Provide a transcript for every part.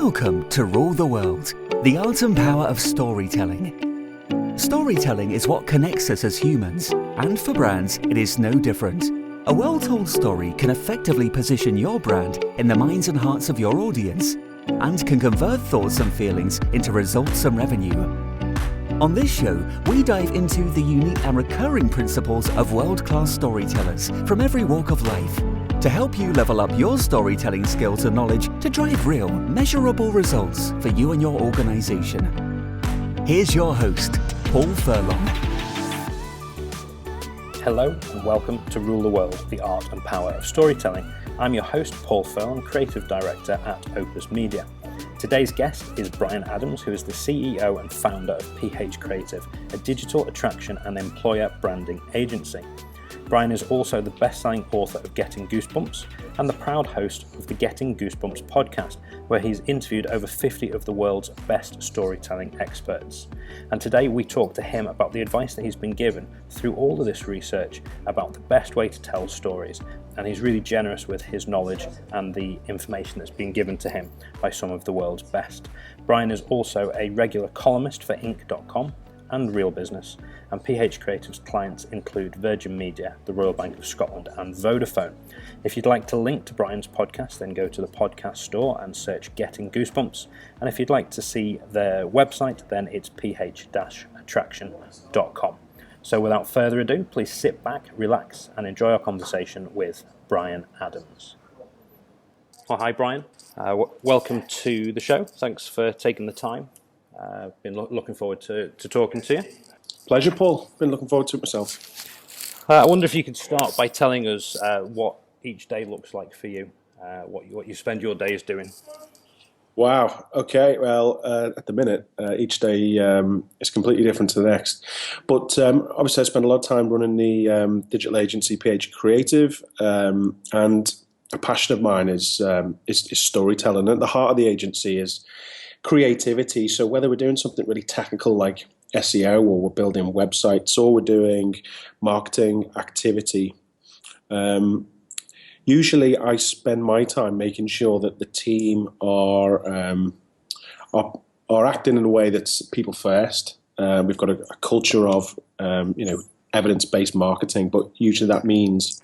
Welcome to Rule the World, the art and power of storytelling. Storytelling is what connects us as humans, and for brands, it is no different. A well-told story can effectively position your brand in the minds and hearts of your audience, and can convert thoughts and feelings into results and revenue. On this show, we dive into the unique and recurring principles of world-class storytellers from every walk of life to help you level up your storytelling skills and knowledge to drive real, measurable results for you and your organization. Here's your host, Paul Furlong. Hello and welcome to Rule the World, the art and power of storytelling. I'm your host, Paul Furlong, Creative Director at Opus Media. Today's guest is Bryan Adams, who is the CEO and founder of PH Creative, a digital attraction and employer branding agency. Bryan is also the best-selling author of Getting Goosebumps and the proud host of the Getting Goosebumps Podcast, where he's interviewed over 50 of the world's best storytelling experts. And today we talk to him about the advice that he's been given through all of this research about the best way to tell stories. And he's really generous with his knowledge and the information that's been given to him by some of the world's best. Bryan is also a regular columnist for Inc.com and Real Business, and PH Creative's clients include Virgin Media, the Royal Bank of Scotland and Vodafone. If you'd like to link to Bryan's podcast, then go to the podcast store and search Getting Goosebumps, and if you'd like to see their website, then it's ph-attraction.com. So without further ado, please sit back, relax, and enjoy our conversation with Bryan Adams. Well, hi Bryan, welcome to the show. Thanks for taking the time. Been looking forward to talking to you. Pleasure, Paul. Been looking forward to it myself. I wonder if you could start by telling us what each day looks like for you, what you spend your days doing. Wow. Okay. Well, at the minute, each day is completely different to the next. But obviously, I spend a lot of time running the digital agency PH Creative, and a passion of mine is storytelling. At the heart of the agency is creativity. So whether we're doing something really technical like SEO, or we're building websites, or we're doing marketing activity, usually I spend my time making sure that the team are acting in a way that's people first. We've got a culture of evidence-based marketing, but usually that means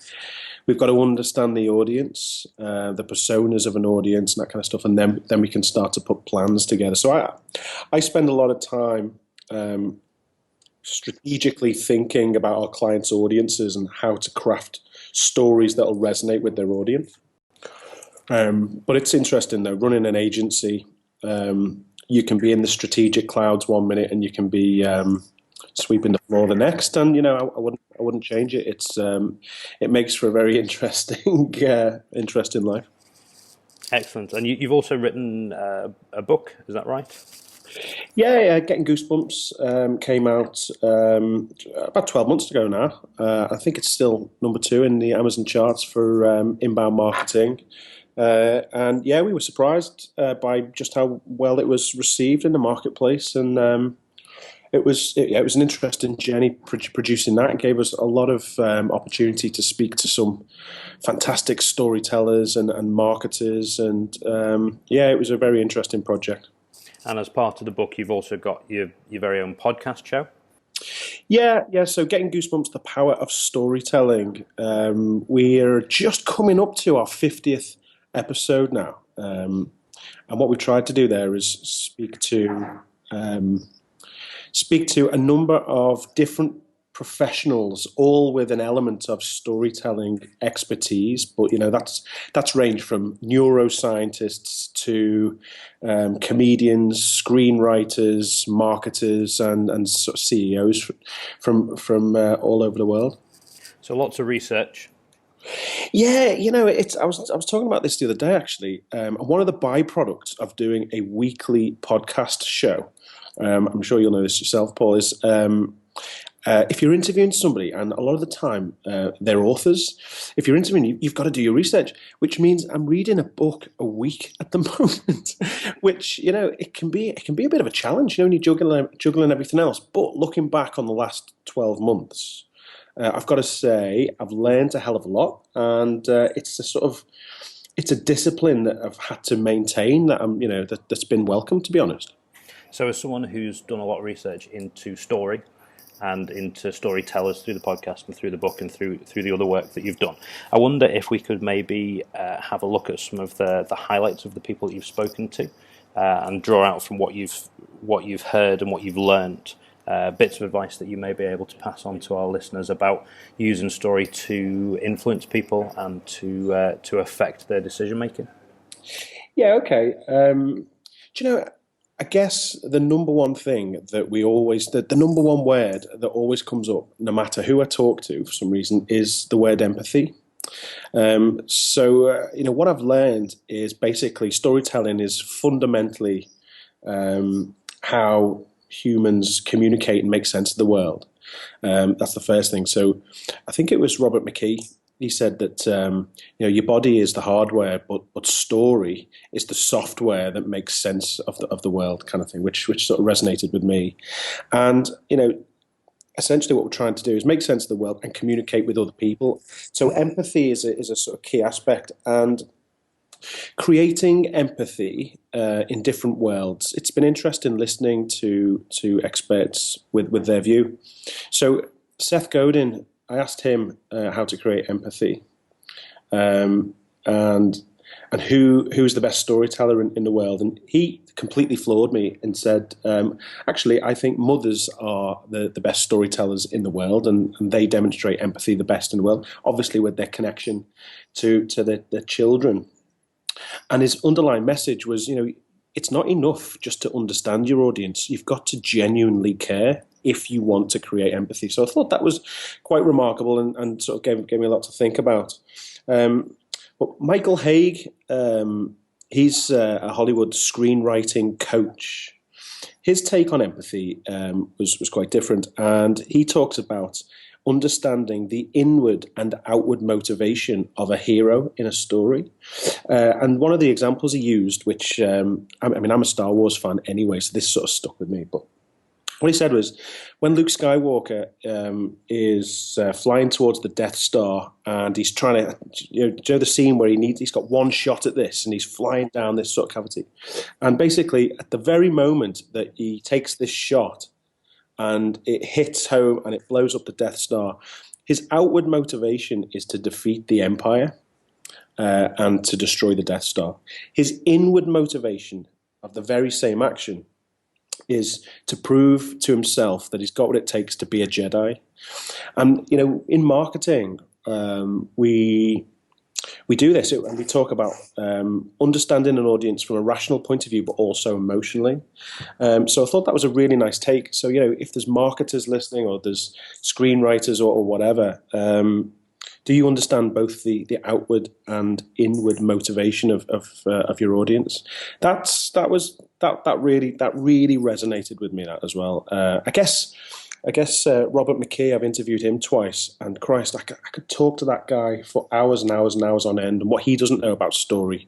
we've got to understand the audience, the personas of an audience, and that kind of stuff, and then we can start to put plans together. So I spend a lot of time strategically thinking about our clients' audiences and how to craft stories that will resonate with their audience. But it's interesting though, running an agency, you can be in the strategic clouds one minute and you can be sweeping the floor the next, and I wouldn't change it. It makes for a very interesting life. Excellent. And you've also written a book, is that right? Yeah, Getting Goosebumps came out about 12 months ago now. I think it's still number 2 in the Amazon charts for inbound marketing. And yeah, we were surprised by just how well it was received in the marketplace, and it was an interesting journey producing that. It gave us a lot of opportunity to speak to some fantastic storytellers and marketers, and it was a very interesting project. And as part of the book, you've also got your very own podcast show. Yeah. So Getting Goosebumps, the power of storytelling. We're just coming up to our 50th episode now, and what we've tried to do there is speak to a number of different professionals, all with an element of storytelling expertise. But that's ranged from neuroscientists to comedians, screenwriters, marketers, and sort of CEOs from all over the world. So lots of research. Yeah, I was talking about this the other day actually. One of the byproducts of doing a weekly podcast show, I'm sure you'll know this yourself, Paul, is if you're interviewing somebody, and a lot of the time they're authors, if you're interviewing, you've got to do your research, which means I'm reading a book a week at the moment, which, it can be a bit of a challenge, when you're juggling everything else. But looking back on the last 12 months, I've got to say I've learned a hell of a lot, and it's it's a discipline that I've had to maintain that that's been welcome, to be honest. So as someone who's done a lot of research into story and into storytellers through the podcast and through the book and through the other work that you've done, I wonder if we could maybe have a look at some of the highlights of the people that you've spoken to and draw out from what you've heard and what you've learnt, bits of advice that you may be able to pass on to our listeners about using story to influence people and to affect their decision making. Yeah, okay. Do you know, I guess the number one thing that the number one word that always comes up, no matter who I talk to for some reason, is the word empathy. What I've learned is basically storytelling is fundamentally how humans communicate and make sense of the world. That's the first thing. So I think it was Robert McKee. He said that your body is the hardware, but story is the software that makes sense of the world, kind of thing, which sort of resonated with me. And essentially what we're trying to do is make sense of the world and communicate with other people. So empathy is a sort of key aspect, and creating empathy in different worlds. It's been interesting listening to experts with their view. So Seth Godin, I asked him how to create empathy, and who's the best storyteller in the world, and he completely floored me and said, actually, I think mothers are the best storytellers in the world, and they demonstrate empathy the best in the world, obviously with their connection to their children. And his underlying message was, it's not enough just to understand your audience. You've got to genuinely care if you want to create empathy. So I thought that was quite remarkable and sort of gave me a lot to think about. But Michael Haig, he's a Hollywood screenwriting coach. His take on empathy was quite different, and he talks about understanding the inward and outward motivation of a hero in a story. And one of the examples he used, which, I'm a Star Wars fan anyway, so this sort of stuck with me, but what he said was, when Luke Skywalker is flying towards the Death Star, and he's trying to, the scene where he's got one shot at this, and he's flying down this sort of cavity. And basically, at the very moment that he takes this shot, and it hits home and it blows up the Death Star, his outward motivation is to defeat the Empire and to destroy the Death Star. His inward motivation of the very same action is to prove to himself that he's got what it takes to be a Jedi. And, in marketing, we do this, and we talk about understanding an audience from a rational point of view, but also emotionally. So I thought that was a really nice take. So, if there's marketers listening, or there's screenwriters or whatever, do you understand both the outward and inward motivation of your audience? That really resonated with me, that as well. I guess Robert McKee, I've interviewed him twice, and Christ, I could talk to that guy for hours and hours and hours on end, and what he doesn't know about story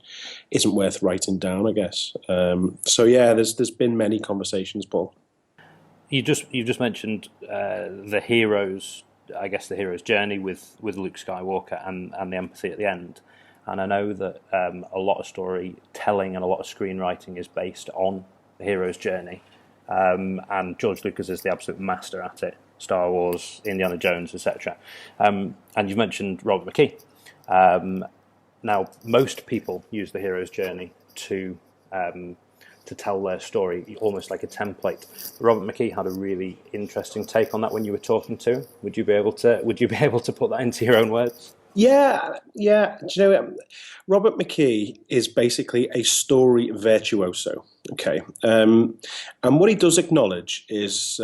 isn't worth writing down, I guess. So yeah, there's been many conversations, Paul. You just mentioned the hero's journey with Luke Skywalker and the empathy at the end. And I know that a lot of storytelling and a lot of screenwriting is based on the hero's journey. And George Lucas is the absolute master at it. Star Wars, Indiana Jones, etc. And you've mentioned Robert McKee. Now, most people use the hero's journey to tell their story, almost like a template. Robert McKee had a really interesting take on that when you were talking to him. Would you be able to put that into your own words? Yeah. Do you know, Robert McKee is basically a story virtuoso. Okay, and what he does acknowledge is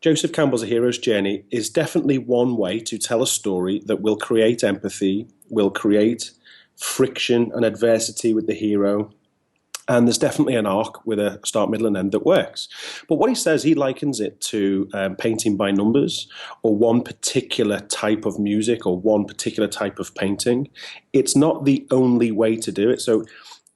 Joseph Campbell's A Hero's Journey is definitely one way to tell a story that will create empathy, will create friction and adversity with the hero. And there's definitely an arc with a start, middle, and end that works. But what he says, he likens it to painting by numbers, or one particular type of music, or one particular type of painting. It's not the only way to do it. So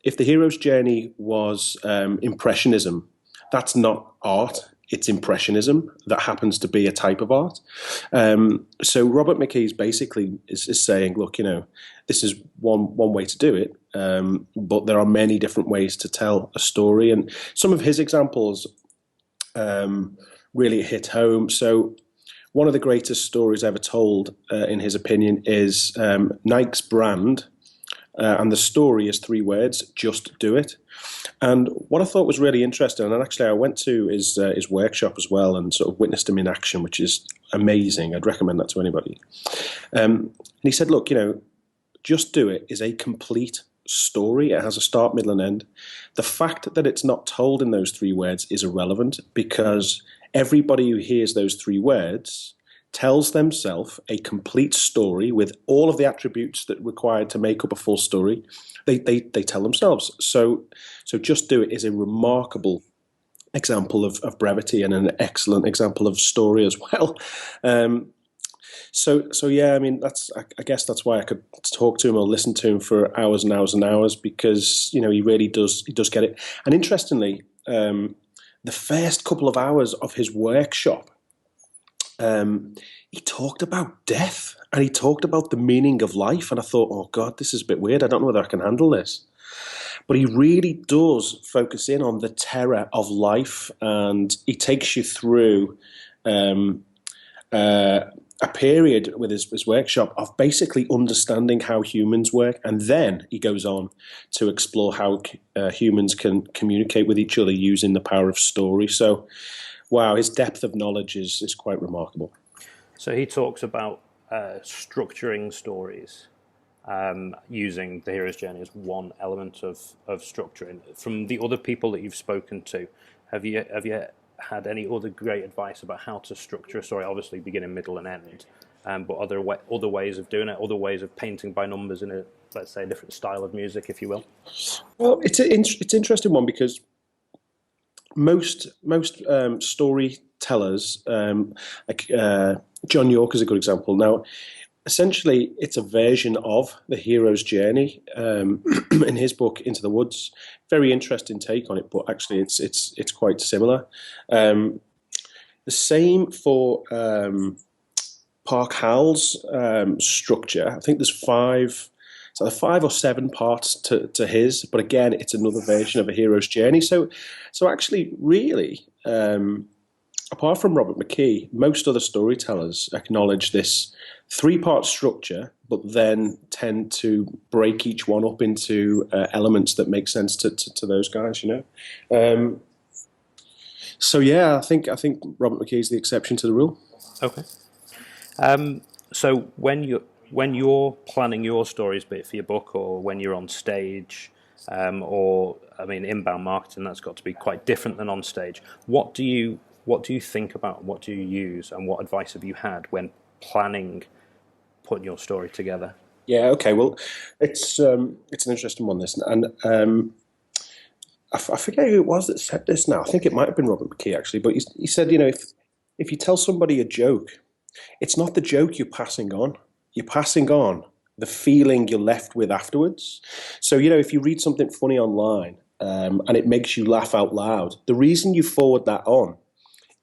if the hero's journey was impressionism, that's not art. it's impressionism that happens to be a type of art. So Robert McKee's basically is saying, look, this is one way to do it, but there are many different ways to tell a story. And some of his examples really hit home. So one of the greatest stories ever told, in his opinion, is Nike's brand. And the story is 3 words: just do it. And what I thought was really interesting, and actually I went to his workshop as well and sort of witnessed him in action, which is amazing. I'd recommend that to anybody. And he said, look, just do it is a complete story. It has a start, middle, and end. The fact that it's not told in those 3 words is irrelevant, because everybody who hears those 3 words tells themselves a complete story with all of the attributes that are required to make up a full story. They tell themselves. So just do it is a remarkable example of brevity and an excellent example of story as well. So yeah, I mean, I guess that's why I could talk to him or listen to him for hours and hours and hours, because he really does get it. And interestingly, the first couple of hours of his workshop, he talked about death and he talked about the meaning of life. And I thought, oh God, this is a bit weird. I don't know whether I can handle this. But he really does focus in on the terror of life, and he takes you through a period with his workshop of basically understanding how humans work. And then he goes on to explore how humans can communicate with each other using the power of story. So, wow, his depth of knowledge is quite remarkable. So he talks about structuring stories, using the hero's journey as one element of structuring. From the other people that you've spoken to, have you had any other great advice about how to structure a story? Obviously, beginning, middle, and end. But are there other ways of doing it? Other ways of painting by numbers in let's say, a different style of music, if you will? Well, it's an interesting one, because most storytellers, like John York is a good example. Now, essentially, it's a version of the hero's journey in his book Into the Woods. Very interesting take on it, but actually, it's quite similar. The same for Park Howell's structure. I think there's 5 or 7 parts to his, but again, it's another version of a hero's journey. So actually, really, apart from Robert McKee, most other storytellers acknowledge this 3-part structure, but then tend to break each one up into elements that make sense to those guys, So yeah, I think Robert McKee is the exception to the rule. Okay. So when you're planning your stories, be it for your book or when you're on stage, inbound marketing, that's got to be quite different than on stage. What do you think about? What do you use? And what advice have you had when putting your story together? Yeah, okay. Well, it's an interesting one, this, and I forget who it was that said this now. I think it might have been Robert McKee, actually, but he said, if you tell somebody a joke, it's not the joke you're passing on. You're passing on the feeling you're left with afterwards. So, if you read something funny online and it makes you laugh out loud, the reason you forward that on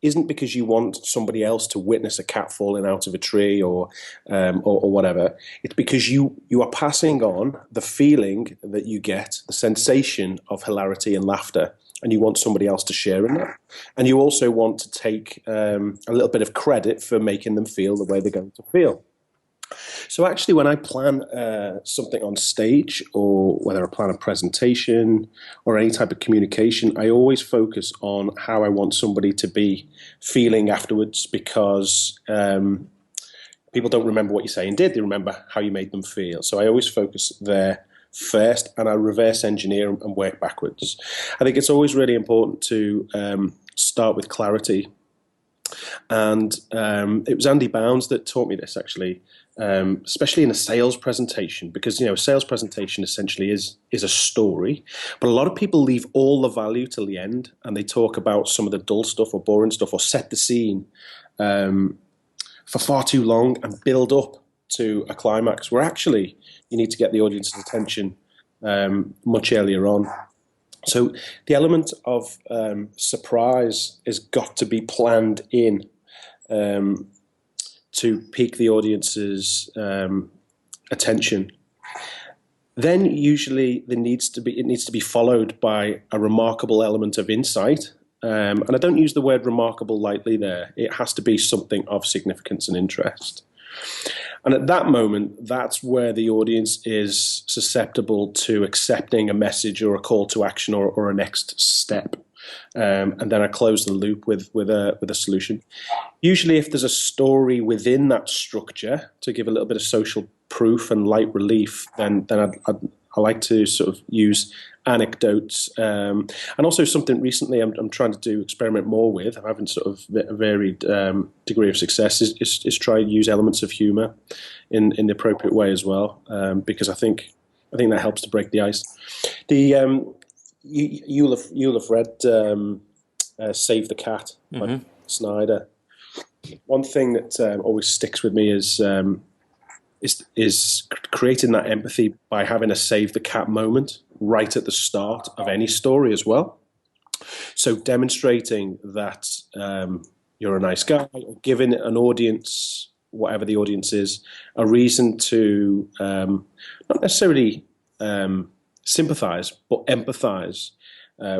isn't because you want somebody else to witness a cat falling out of a tree or whatever. It's because you are passing on the feeling that you get, the sensation of hilarity and laughter, and you want somebody else to share in that. And you also want to take a little bit of credit for making them feel the way they're going to feel. So actually, when I plan something on stage, or whether I plan a presentation or any type of communication, I always focus on how I want somebody to be feeling afterwards, because people don't remember what you say and did. They remember how you made them feel. So I always focus there first, and I reverse engineer and work backwards. I think it's always really important to start with clarity. And it was Andy Bounds that taught me this, actually. Especially in a sales presentation, because a sales presentation essentially is a story, but a lot of people leave all the value till the end, and they talk about some of the dull stuff or boring stuff, or set the scene for far too long and build up to a climax, where actually you need to get the audience's attention much earlier on. So the element of surprise has got to be planned in to pique the audience's attention. Then usually it needs to be followed by a remarkable element of insight. And I don't use the word remarkable lightly there. It has to be something of significance and interest. And at that moment, that's where the audience is susceptible to accepting a message or a call to action or a next step. And then I close the loop with a solution. Usually, if there's a story within that structure to give a little bit of social proof and light relief, then I like to sort of use anecdotes, and also something recently I'm trying to experiment more with. I'm having sort of a varied degree of success. Is try to use elements of humour in the appropriate way as well, because I think that helps to break the ice. You'll have read Save the Cat by Snyder. One thing that always sticks with me is creating that empathy by having a save the cat moment right at the start of any story as well. So demonstrating that you're a nice guy, or giving an audience, whatever the audience is, a reason to not necessarily sympathize, but empathize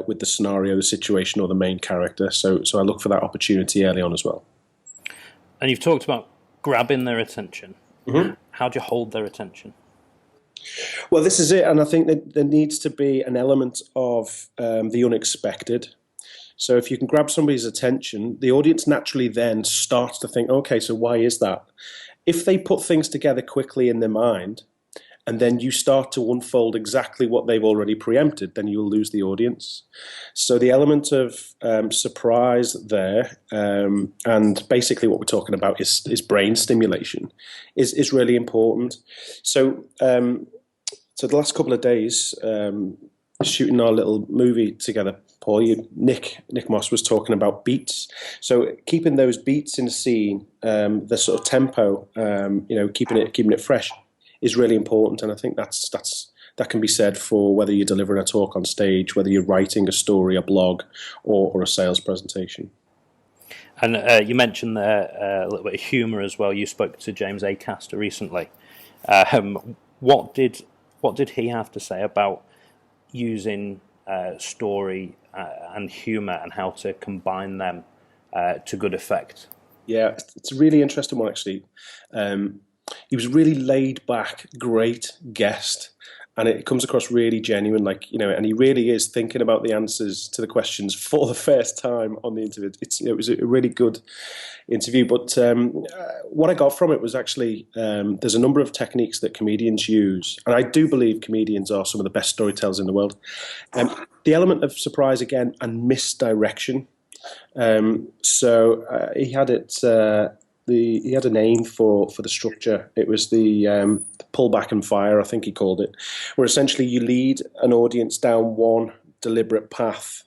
with the scenario, the situation, or the main character. So I look for that opportunity early on as well. And you've talked about grabbing their attention. Mm-hmm. How do you hold their attention? Well, this is it, and I think that there needs to be an element of the unexpected. So if you can grab somebody's attention, the audience naturally then starts to think, okay, so why is that? If they put things together quickly in their mind, and then you start to unfold exactly what they've already preempted, then you'll lose the audience. So the element of surprise there, and basically what we're talking about is brain stimulation, is really important. So the last couple of days, shooting our little movie together, Paul, Nick Moss was talking about beats. So keeping those beats in the scene, the sort of tempo, keeping it fresh, is really important, and I think that can be said for whether you're delivering a talk on stage, whether you're writing a story, a blog, or a sales presentation. And you mentioned there a little bit of humour as well. You spoke to James Acaster recently. What did he have to say about using story and humour and how to combine them to good effect? Yeah, it's a really interesting one, actually. He was really laid back, great guest, and it comes across really genuine, and he really is thinking about the answers to the questions for the first time on the interview. It was a really good interview, but what I got from it was actually there's a number of techniques that comedians use, and I do believe comedians are some of the best storytellers in the world. The element of surprise again and misdirection. So he had it. He had a name for the structure. It was the pull back and fire, I think he called it, where essentially you lead an audience down one deliberate path,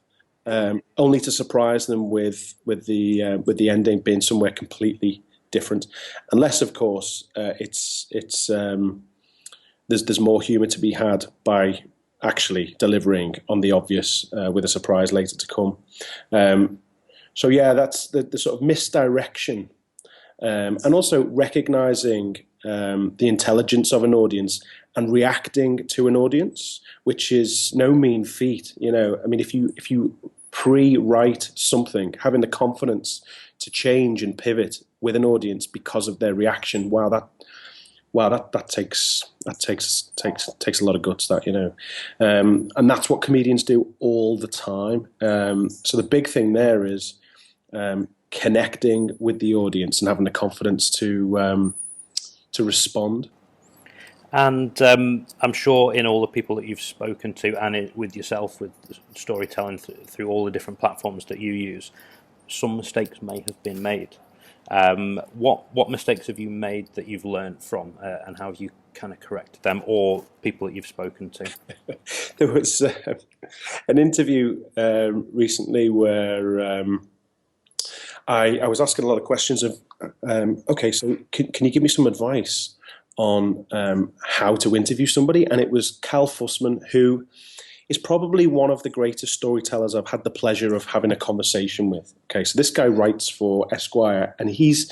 only to surprise them with the ending being somewhere completely different. Unless, of course, there's more humour to be had by actually delivering on the obvious with a surprise later to come. So yeah, that's the sort of misdirection. And also recognizing the intelligence of an audience and reacting to an audience, which is no mean feat. I mean, if you pre-write something, having the confidence to change and pivot with an audience because of their reaction, that takes a lot of guts. And that's what comedians do all the time. So the big thing there is connecting with the audience and having the confidence to respond. And I'm sure in all the people that you've spoken to, and with yourself, with storytelling through all the different platforms that you use, some mistakes may have been made. What mistakes have you made that you've learned from, and how have you kind of corrected them, or people that you've spoken to? There was an interview recently where I was asking a lot of questions of, okay, so can you give me some advice on how to interview somebody? And it was Cal Fussman, who is probably one of the greatest storytellers I've had the pleasure of having a conversation with. Okay, so this guy writes for Esquire, and he's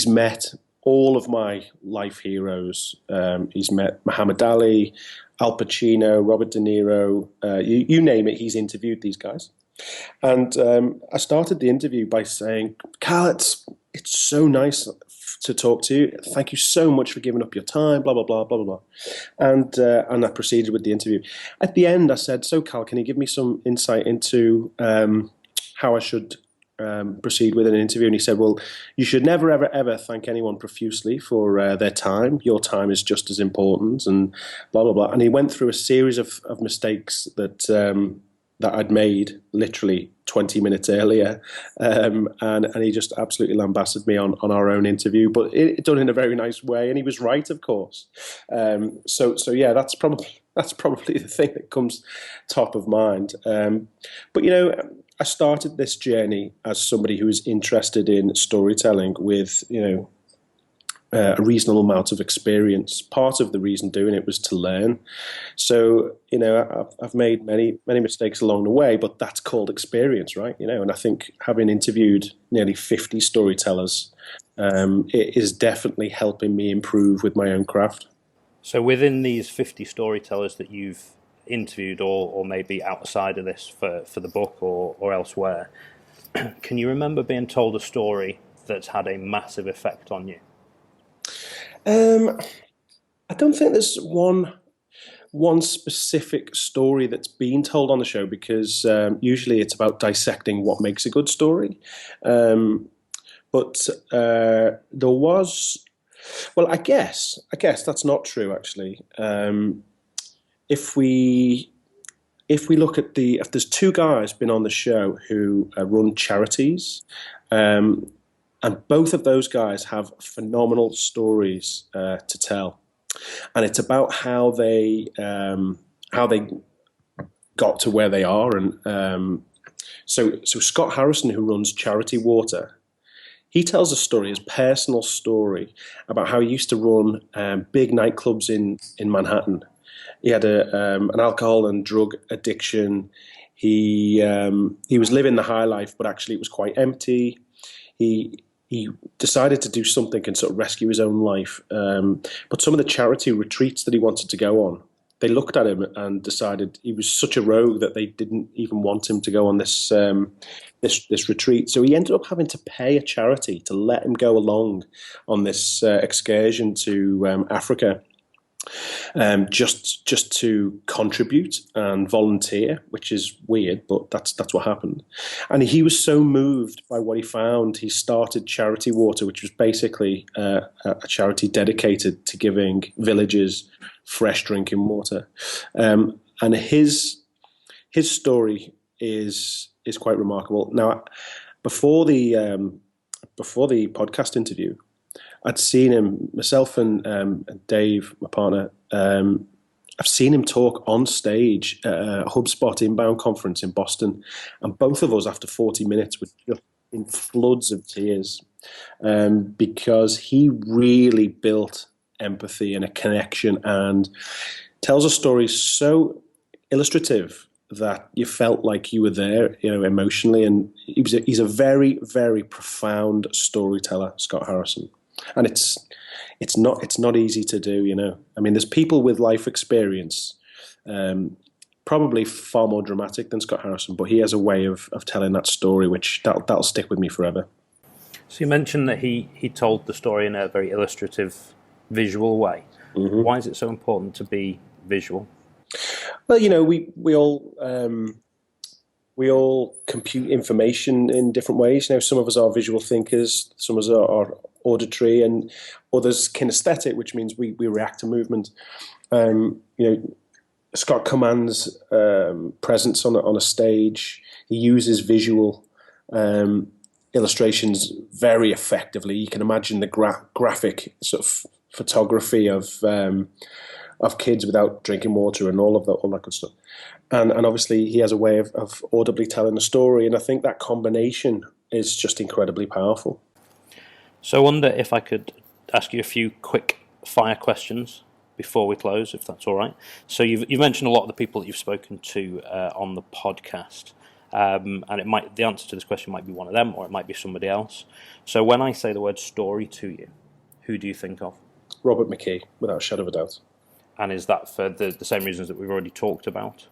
met all of my life heroes. He's met Muhammad Ali, Al Pacino, Robert De Niro, you name it, he's interviewed these guys. And I started the interview by saying, Carl, it's so nice to talk to you. Thank you so much for giving up your time, blah, blah, blah, blah, blah, blah. And I proceeded with the interview. At the end, I said, so Carl, can you give me some insight into how I should proceed with an interview? And he said, well, you should never, ever, ever thank anyone profusely for their time. Your time is just as important, and blah, blah, blah. And he went through a series of mistakes that I'd made literally 20 minutes earlier. And he just absolutely lambasted me on our own interview, but it done in a very nice way. And he was right, of course. So yeah, that's probably the thing that comes top of mind. But, I started this journey as somebody who was interested in storytelling with, a reasonable amount of experience. Part of the reason doing it was to learn. So, I've made many mistakes along the way, but that's called experience, right? And I think having interviewed nearly 50 storytellers, it is definitely helping me improve with my own craft. So within these 50 storytellers that you've interviewed, or maybe outside of this for the book or elsewhere, can you remember being told a story that's had a massive effect on you? I don't think there's one specific story that's been told on the show, because usually it's about dissecting what makes a good story. But there was, well, I guess that's not true, actually. If we look at if there's two guys been on the show who run charities, and both of those guys have phenomenal stories to tell, and it's about how they got to where they are. And so Scott Harrison, who runs Charity Water, he tells a story, his personal story, about how he used to run big nightclubs in Manhattan. He had an alcohol and drug addiction. He was living the high life, but actually it was quite empty. He decided to do something and sort of rescue his own life. But some of the charity retreats that he wanted to go on, they looked at him and decided he was such a rogue that they didn't even want him to go on this retreat. So he ended up having to pay a charity to let him go along on this excursion to Africa. Just to contribute and volunteer, which is weird, but that's what happened. And he was so moved by what he found, he started Charity Water, which was basically a charity dedicated to giving villages fresh drinking water. And his story is quite remarkable. Now, before the podcast interview, I'd seen him, myself and Dave, my partner, I've seen him talk on stage at a HubSpot inbound conference in Boston. And both of us, after 40 minutes, were just in floods of tears, because he really built empathy and a connection, and tells a story so illustrative that you felt like you were there, emotionally. And he's a very, very profound storyteller, Scott Harrison. And it's not easy to do, I mean, there's people with life experience, probably far more dramatic than Scott Harrison, but he has a way of telling that story, which that'll stick with me forever. So you mentioned that he told the story in a very illustrative, visual way. Mm-hmm. Why is it so important to be visual? Well, we all compute information in different ways. Some of us are visual thinkers, some of us are auditory, and others kinesthetic, which means we react to movement. Scott commands presence on a stage. He uses visual illustrations very effectively. You can imagine the graphic sort of photography of kids without drinking water and all that good stuff. And obviously he has a way of audibly telling a story, and I think that combination is just incredibly powerful. So I wonder if I could ask you a few quick fire questions before we close, if that's all right. So you've mentioned a lot of the people that you've spoken to on the podcast, and the answer to this question might be one of them, or it might be somebody else. So when I say the word story to you, who do you think of? Robert McKee, without a shadow of a doubt. And is that for the same reasons that we've already talked about?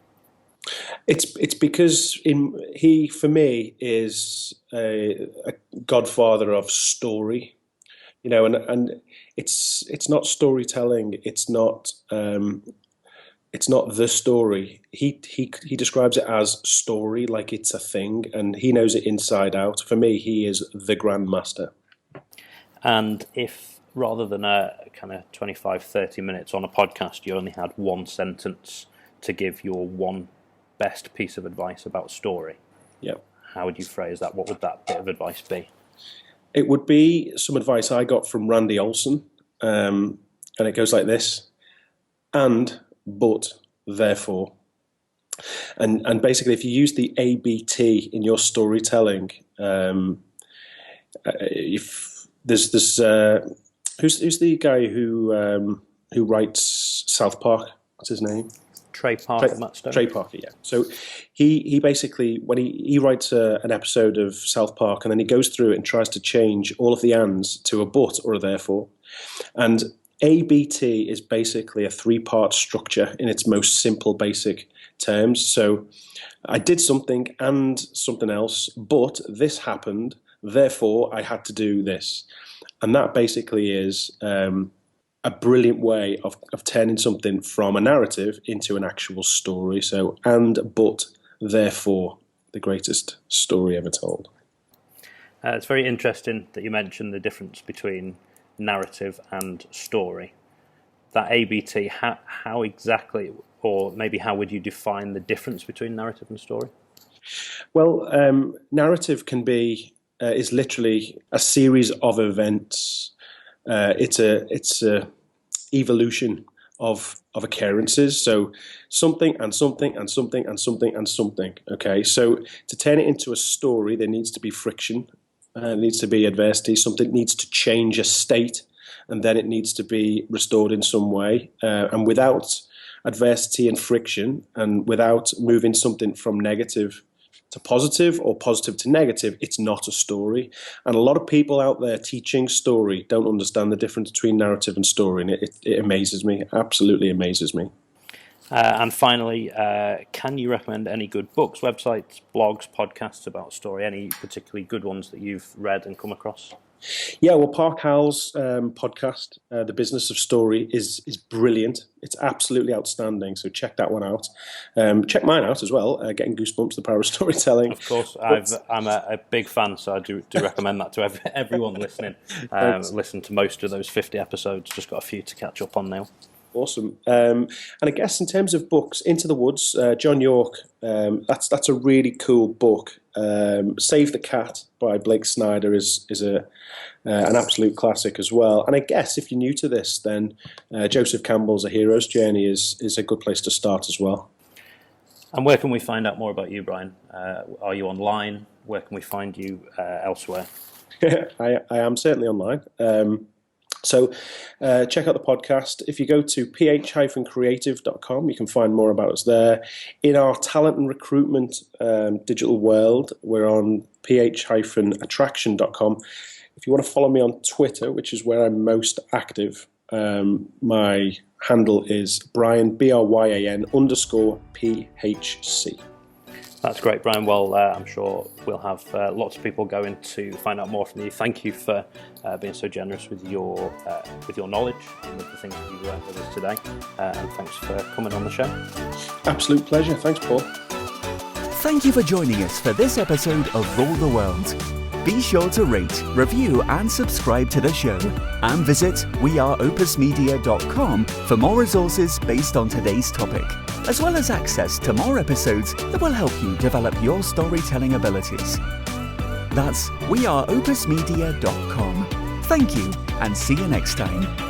It's because he, for me, is a godfather of story, and it's not storytelling. It's not the story. He describes it as story, like it's a thing, and he knows it inside out. For me, he is the grandmaster. And if rather than a kind of 25, 30 minutes on a podcast, you only had one sentence to give your one best piece of advice about story, how would you phrase that? What would that bit of advice be? It would be some advice I got from Randy Olson, and it goes like this: and, but, therefore. And basically, if you use the ABT in your storytelling, if there's who's the guy who writes South Park? What's his name? Trey Parker. Trey Parker, yeah. So he basically, when he writes an episode of South Park, and then he goes through it and tries to change all of the ands to a but or a therefore. And ABT is basically a 3-part structure in its most simple, basic terms. So I did something and something else, but this happened, therefore I had to do this. And that basically is a brilliant way of turning something from a narrative into an actual story. So, and, but, therefore, the greatest story ever told. It's very interesting that you mentioned the difference between narrative and story. That ABT, how exactly, or maybe how would you define the difference between narrative and story? Well, narrative is literally a series of events. It's a evolution of occurrences. So something and something and something and something and something. Okay, so to turn it into a story, there needs to be friction. There needs to be adversity. Something needs to change a state, and then it needs to be restored in some way. And without adversity and friction, and without moving something from negative to positive or positive to negative, it's not a story. And a lot of people out there teaching story don't understand the difference between narrative and story, and it amazes me, absolutely amazes me. And finally, can you recommend any good books, websites, blogs, podcasts about story, any particularly good ones that you've read and come across? Yeah, well, Park Howell's podcast, The Business of Story, is brilliant. It's absolutely outstanding, so check that one out. Check mine out as well, Getting Goosebumps, The Power of Storytelling. Of course, I'm a big fan, so I do recommend that to everyone listening. Listen to most of those 50 episodes, just got a few to catch up on now. Awesome. And I guess in terms of books, Into the Woods, John York, that's a really cool book. Save the Cat by Blake Snyder is an absolute classic as well. And I guess if you're new to this, then Joseph Campbell's A Hero's Journey is a good place to start as well. And where can we find out more about you, Bryan? Are you online? Where can we find you elsewhere? I am certainly online. So check out the podcast. If you go to ph-creative.com, you can find more about us there. In our talent and recruitment digital world, we're on ph-attraction.com. If you want to follow me on Twitter, which is where I'm most active, my handle is Bryan, BRYAN_PHC. That's great, Bryan. Well, I'm sure we'll have lots of people going to find out more from you. Thank you for being so generous with your knowledge and with the things that you learned with us today. And thanks for coming on the show. Absolute pleasure. Thanks, Paul. Thank you for joining us for this episode of Rule the World. Be sure to rate, review and subscribe to the show, and visit weareopusmedia.com for more resources based on today's topic, as well as access to more episodes that will help you develop your storytelling abilities. That's weareopusmedia.com. Thank you, and see you next time.